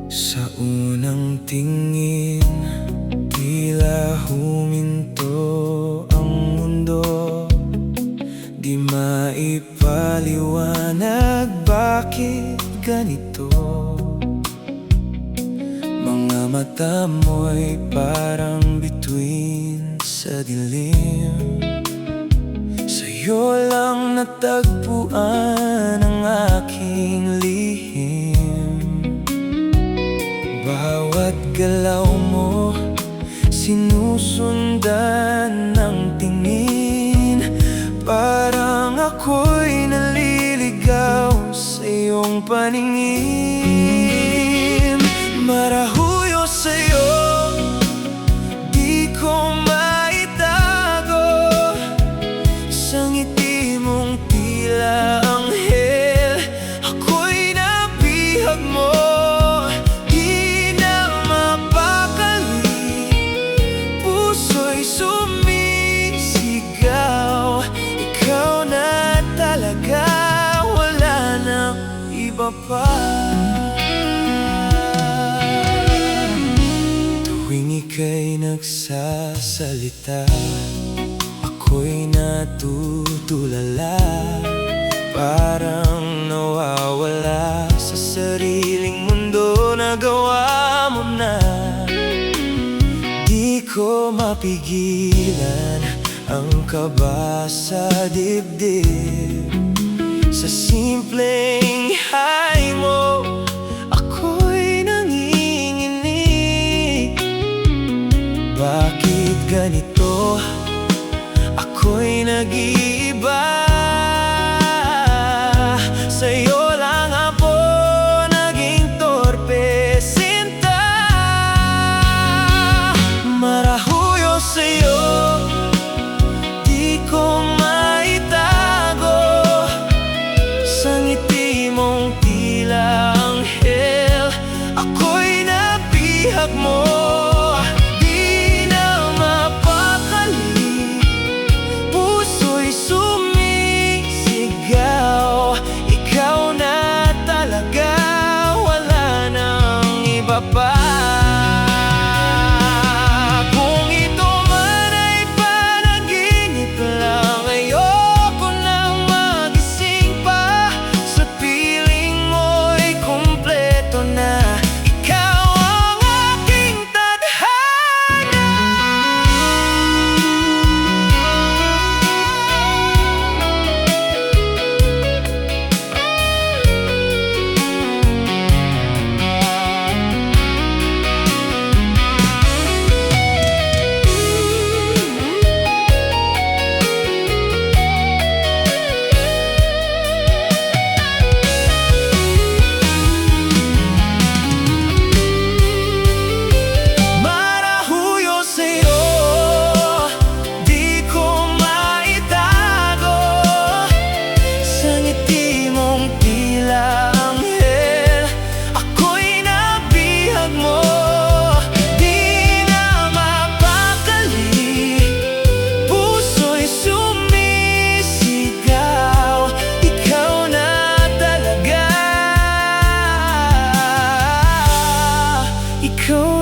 Sa unang tingin, tila huminto ang mundo. Di maipaliwanag bakit ganito. Mga mata mo'y parang bituin sa dilim. Sa'yo lang natagpuan ang aking lihim. Bawat galaw mo sinusundan ng tingin. Parang ako'y naliligaw sa iyong paningin. Marahuyo sa'yo, di ko maitago. Sa ngiti mong tila anghel, ako'y nabihag mo. Di na mapakali, puso'y sumisigaw. Ikaw na talaga, wala nang iba pa. Ika'y nagsasalita, ako'y natutulala. Parang nawawala sa sariling mundo na gawa mo na. Di ko mapigilan ang kaba sa dibdib. Sa simpleng hay mo, bakit ganito? Ako'y nag-iiba. Sa'yo lang ako naging torpe, sinta. Marahuyo sa'yo, di ko maitago. Sa ngiti mong tila anghel, ako'y nabihag mo. Kung ito man ay panaginip lang, ayoko nang magising pa. Sa piling mo'y kumpleto na, ikaw ang aking tadhana. Ikaw